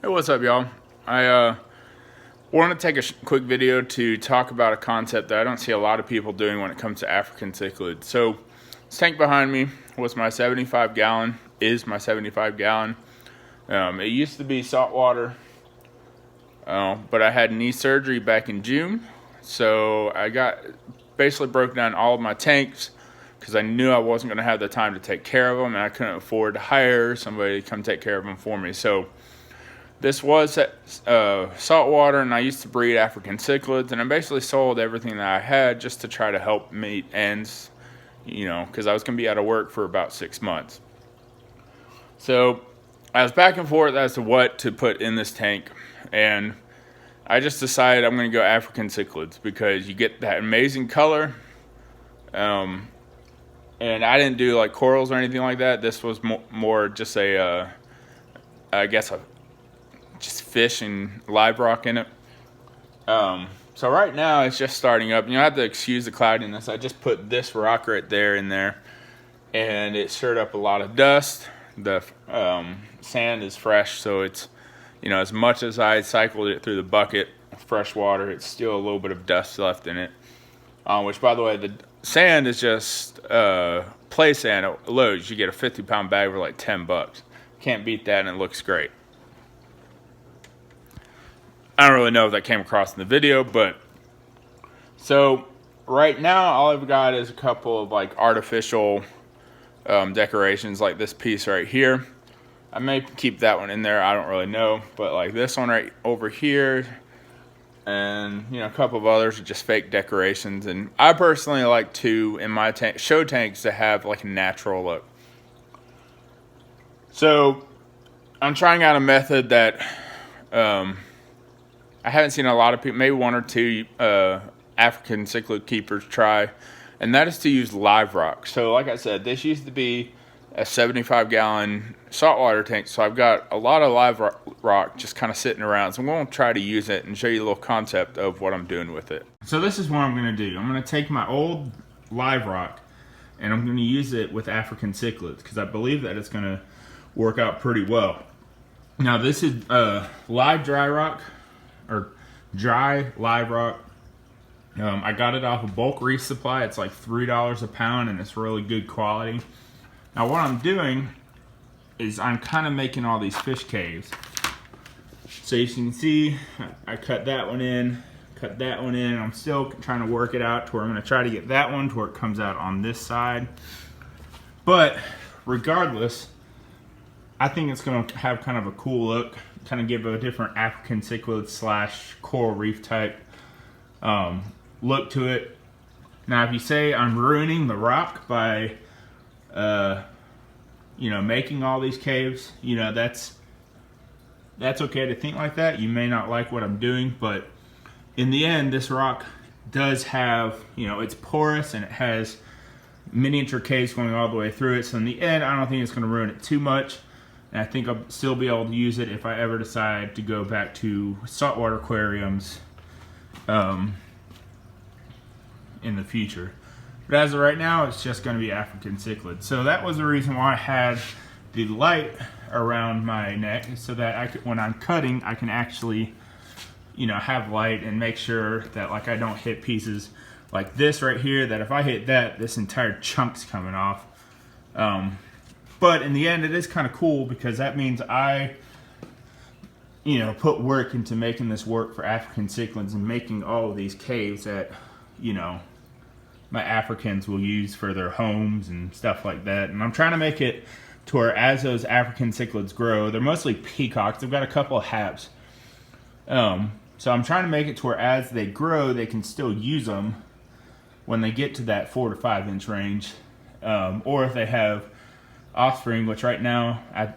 Hey, what's up, y'all? I want to take a quick video to talk about a concept that I don't see a lot of people doing when it comes to African cichlid. So, this tank behind me was my 75 gallon, is my 75 gallon. It used to be saltwater, but I had knee surgery back in June. So, basically broke down all of my tanks because I knew I wasn't going to have the time to take care of them, and I couldn't afford to hire somebody to come take care of them for me. So, this was saltwater, and I used to breed African cichlids, and I basically sold everything that I had just to try to help meet ends, because I was going to be out of work for about 6 months. So I was back and forth as to what to put in this tank, and I just decided I'm going to go African cichlids because you get that amazing color. And I didn't do like corals or anything like that. This was more just just fish and live rock in it. So right now it's just starting up. I have to excuse the cloudiness. I just put this rock right there in there, and it stirred up a lot of dust. The sand is fresh, so it's, as much as I cycled it through the bucket of fresh water, it's still a little bit of dust left in it. Which, by the way, the sand is just play sand at Lowe's. You get a 50-pound bag for like $10. Can't beat that, and it looks great. I don't really know if that came across in the video, but so right now all I've got is a couple of like artificial decorations, like this piece right here. I may keep that one in there, I don't really know, but like this one right over here, and a couple of others are just fake decorations. And I personally like to, in my show tanks, to have like a natural look. So I'm trying out a method that I haven't seen a lot of people, maybe one or two African cichlid keepers try, and that is to use live rock. So like I said, this used to be a 75-gallon saltwater tank, so I've got a lot of live rock just kind of sitting around. So I'm going to try to use it and show you a little concept of what I'm doing with it. So this is what I'm going to do. I'm going to take my old live rock, and I'm going to use it with African cichlids because I believe that it's going to work out pretty well. Now this is live dry rock, or dry live rock. I got it off a bulk Reef supply. It's like $3 a pound, and it's really good quality. Now what I'm doing is I'm kind of making all these fish caves. So you can see I cut that one in, cut that one in. I'm still trying to work it out to where I'm going to try to get that one to where it comes out on this side. But regardless, I think it's going to have kind of a cool look, kind of give a different African cichlid / coral reef type look to it. Now if you say I'm ruining the rock by making all these caves, that's okay to think like that. You may not like what I'm doing, but in the end this rock does have, it's porous and it has miniature caves going all the way through it. So in the end I don't think it's going to ruin it too much. And I think I'll still be able to use it if I ever decide to go back to saltwater aquariums in the future. But as of right now, it's just going to be African cichlid. So that was the reason why I had the light around my neck, so that when I'm cutting, I can actually, have light and make sure that I don't hit pieces like this right here, that if I hit that, this entire chunk's coming off. But in the end, it is kind of cool because that means I, put work into making this work for African cichlids and making all of these caves that, my Africans will use for their homes and stuff like that. And I'm trying to make it to where as those African cichlids grow, they're mostly peacocks. I've got a couple of haps. So I'm trying to make it to where as they grow, they can still use them when they get to that 4 to 5 inch range. Or if they have offspring, which right now I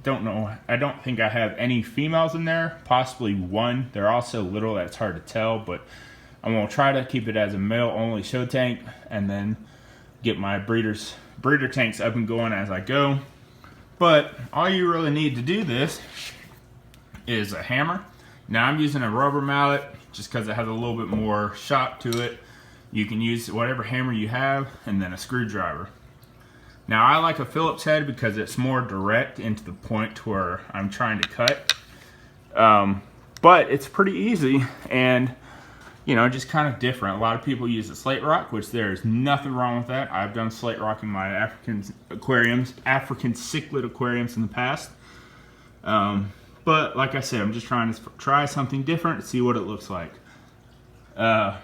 don't know. I don't think I have any females in there, possibly one. They're all so little that it's hard to tell, but I'm going to try to keep it as a male only show tank and then get my breeder tanks up and going as I go. But all you really need to do this is a hammer. Now I'm using a rubber mallet just because it has a little bit more shock to it. You can use whatever hammer you have, and then a screwdriver. Now I like a Phillips head because it's more direct into the point to where I'm trying to cut. But it's pretty easy and, you know, just kind of different. A lot of people use the slate rock, which there's nothing wrong with that. I've done slate rock in my African Cichlid aquariums in the past. But like I said, I'm just trying to try something different, see what it looks like. So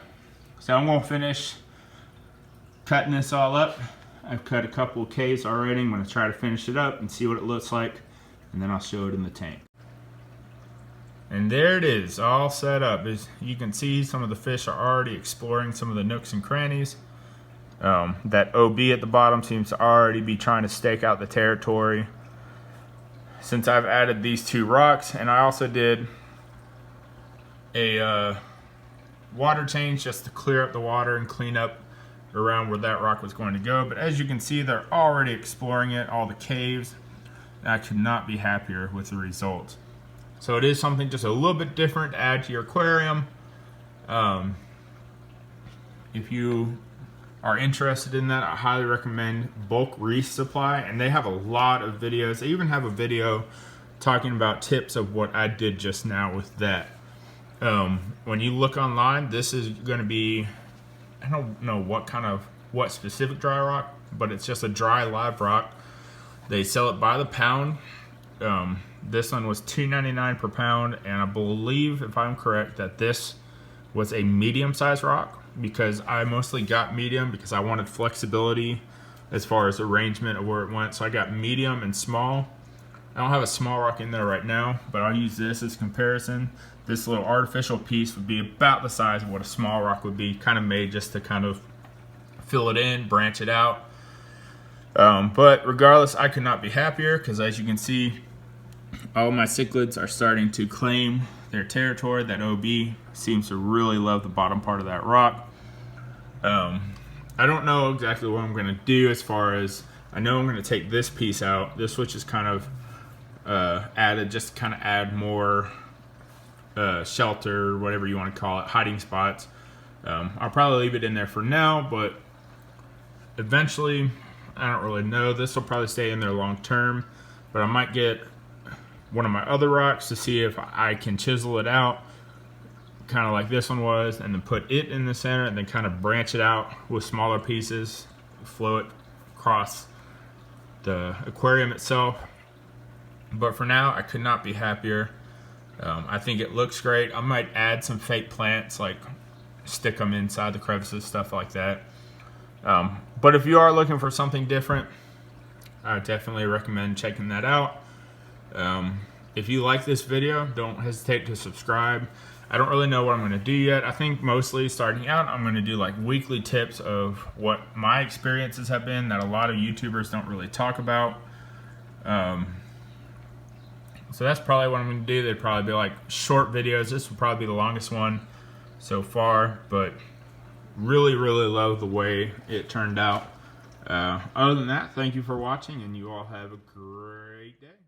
I'm gonna finish cutting this all up. I've cut a couple of caves already. I'm gonna try to finish it up and see what it looks like, and then I'll show it in the tank. And there it is, all set up. As you can see, some of the fish are already exploring some of the nooks and crannies. That OB at the bottom seems to already be trying to stake out the territory. Since I've added these 2 rocks, and I also did a water change just to clear up the water and clean up around where that rock was going to go. But as you can see, they're already exploring it, all the caves. I could not be happier with the results. So it is something just a little bit different to add to your aquarium. If you are interested in that, I highly recommend Bulk Reef Supply, and they have a lot of videos. They even have a video talking about tips of what I did just now with that. When you look online, this is going to be, I don't know what specific dry rock, but it's just a dry live rock. They sell it by the pound. This one was $2.99 per pound, and I believe, if I'm correct, that this was a medium-sized rock, because I mostly got medium because I wanted flexibility as far as arrangement of where it went. So I got medium and small. I don't have a small rock in there right now, but I'll use this as comparison. This little artificial piece would be about the size of what a small rock would be, kind of made just to kind of fill it in, branch it out. But regardless, I could not be happier, because as you can see, all my cichlids are starting to claim their territory. That OB seems to really love the bottom part of that rock. I don't know exactly what I'm going to do as far as, I know I'm going to take this piece out. This which is kind of added, just to kind of add more shelter, whatever you want to call it, hiding spots. I'll probably leave it in there for now, but eventually, I don't really know. This will probably stay in there long term, but I might get one of my other rocks to see if I can chisel it out, kind of like this one was, and then put it in the center, and then kind of branch it out with smaller pieces, flow it across the aquarium itself. But for now, I could not be happier. I think it looks great. I might add some fake plants, like stick them inside the crevices, stuff like that. But if you are looking for something different, I definitely recommend checking that out. If you like this video, don't hesitate to subscribe. I don't really know what I'm going to do yet. I think mostly starting out, I'm going to do like weekly tips of what my experiences have been that a lot of YouTubers don't really talk about. So that's probably what I'm going to do. They'd probably be like short videos. This will probably be the longest one so far, but really love the way it turned out. Other than that, thank you for watching, and you all have a great day.